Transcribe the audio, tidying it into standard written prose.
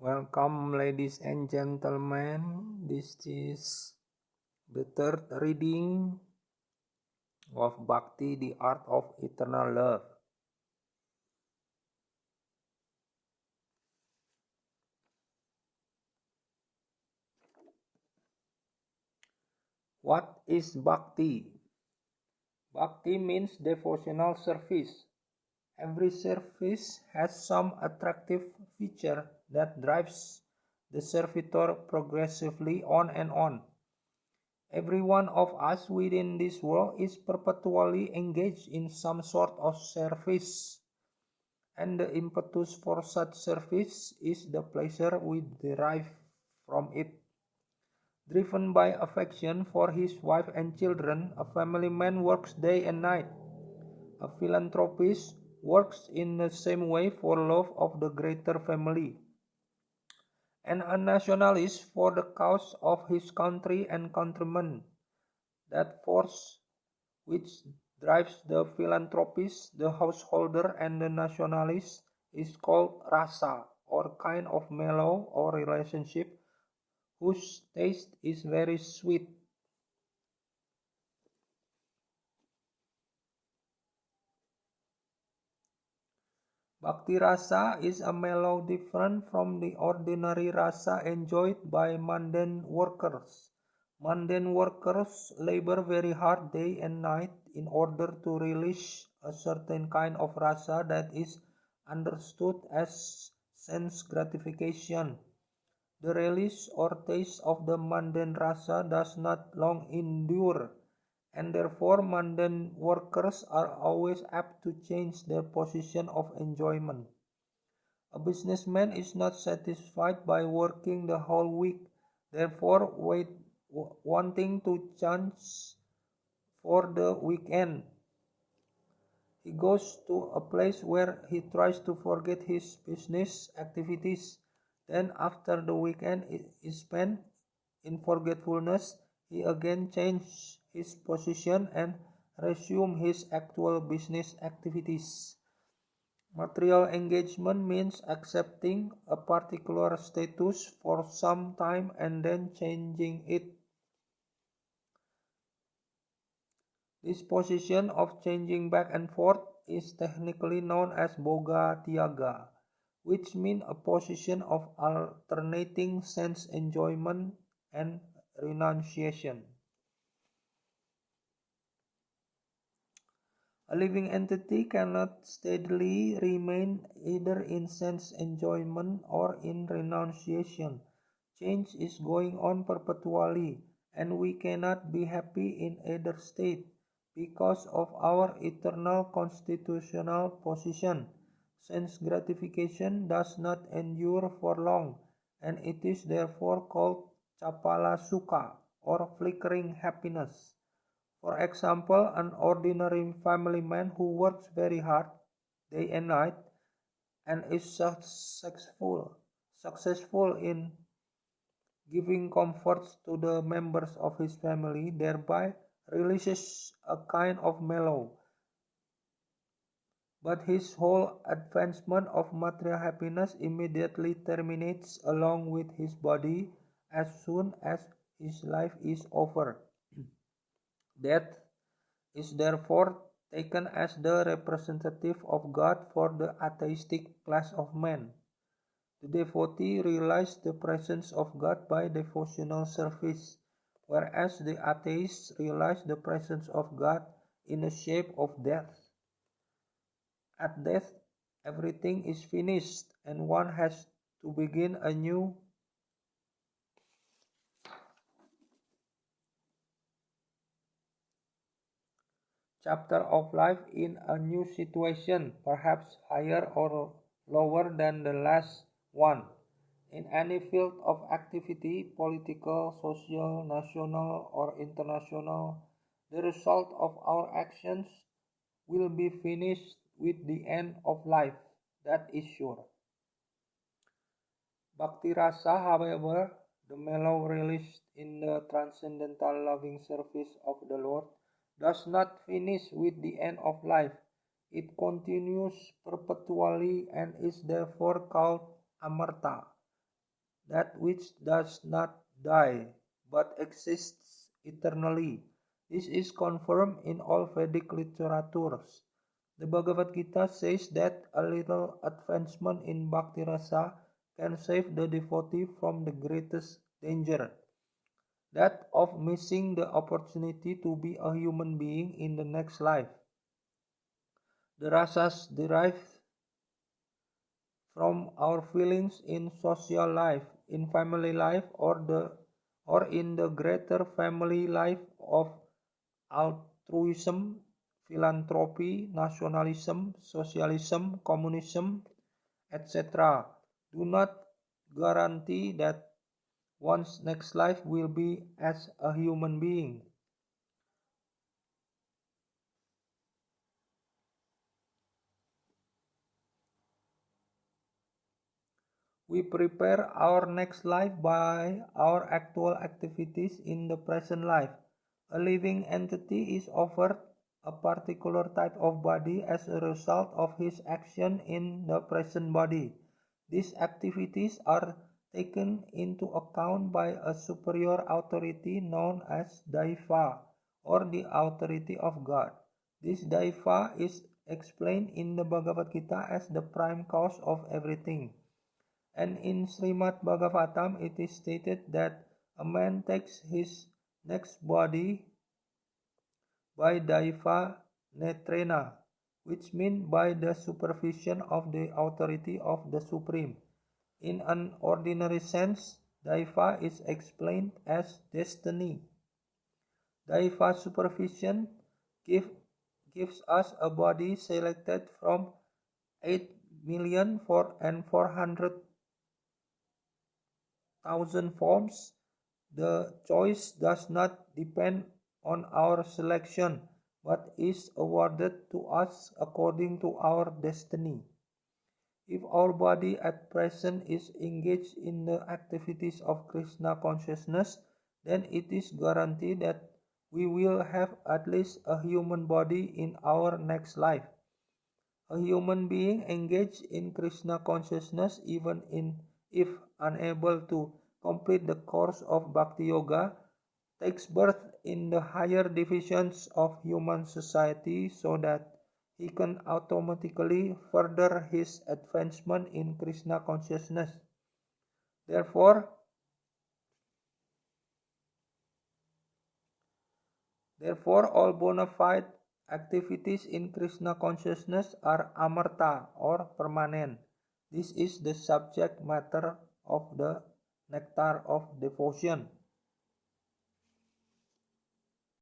Welcome, ladies and gentlemen. This is the third reading of Bhakti, the Art of Eternal Love. What is Bhakti? Bhakti means devotional service. Every service has some attractive feature that drives the servitor progressively on and on. Every one of us within this world is perpetually engaged in some sort of service, and the impetus for such service is the pleasure we derive from it. Driven by affection for his wife and children, a family man works day and night. A philanthropist works in the same way for love of the greater family. And a nationalist for the cause of his country and countrymen. That force which drives the philanthropist, the householder, and the nationalist is called rasa, or kind of mellow or relationship whose taste is very sweet. Bhakti rasa is a mellow different from the ordinary rasa enjoyed by mundane workers. Mundane workers labor very hard day and night in order to relish a certain kind of rasa that is understood as sense gratification. The relish or taste of the mundane rasa does not long endure, and therefore mundane workers are always apt to change their position of enjoyment. A businessman is not satisfied by working the whole week, therefore wanting to chance for the weekend. He goes to a place where he tries to forget his business activities. Then, after the weekend is spent in forgetfulness, he again changes his position and resumes his actual business activities. Material engagement means accepting a particular status for some time and then changing it. This position of changing back and forth is technically known as boga tiaga, which means a position of alternating sense enjoyment and renunciation. A living entity cannot steadily remain either in sense enjoyment or in renunciation. Change is going on perpetually, and we cannot be happy in either state because of our eternal constitutional position. Sense gratification does not endure for long, and it is therefore called chapala sukha or flickering happiness. For example, an ordinary family man who works very hard day and night and is successful in giving comforts to the members of his family, thereby releases a kind of mellow. But his whole advancement of material happiness immediately terminates along with his body as soon as his life is over. Death is therefore taken as the representative of God for the atheistic class of men. The devotee realizes the presence of God by devotional service, whereas the atheist realizes the presence of God in the shape of death. At death, everything is finished and one has to begin a new chapter of life in a new situation, perhaps higher or lower than the last one. In any field of activity, political, social, national, or international, the result of our actions will be finished with the end of life. That is sure. Bhakti rasa, however, the mellow released in the transcendental loving service of the Lord, does not finish with the end of life. It continues perpetually and is therefore called amarta. that which does not die but exists eternally. This is confirmed in all Vedic literatures. The Bhagavad Gita says that a little advancement in Bhakti Rasa can save the devotee from the greatest danger, that of missing the opportunity to be a human being in the next life. The rasas derived from our feelings in social life, in family life, or in the greater family life of altruism, philanthropy, nationalism, socialism, communism, etc. do not guarantee that one's next life will be as a human being. We prepare our next life by our actual activities in the present life. A living entity is offered a particular type of body as a result of his action in the present body. These activities are taken into account by a superior authority known as Daiva, or the authority of God. This Daiva is explained in the Bhagavad Gita as the prime cause of everything. And in Srimad Bhagavatam, it is stated that a man takes his next body by Daiva Netrena, which means by the supervision of the authority of the Supreme. In an ordinary sense, Daiva is explained as destiny. Daiva supervision gives us a body selected from 8,400,000 forms. The choice does not depend on our selection, but is awarded to us according to our destiny. If our body at present is engaged in the activities of Krishna consciousness, then it is guaranteed that we will have at least a human body in our next life. A human being engaged in Krishna consciousness, even if unable to complete the course of Bhakti Yoga, takes birth in the higher divisions of human society so that he can automatically further his advancement in Krishna consciousness. Therefore, all bona fide activities in Krishna consciousness are amarta, or permanent. This is the subject matter of the nectar of devotion.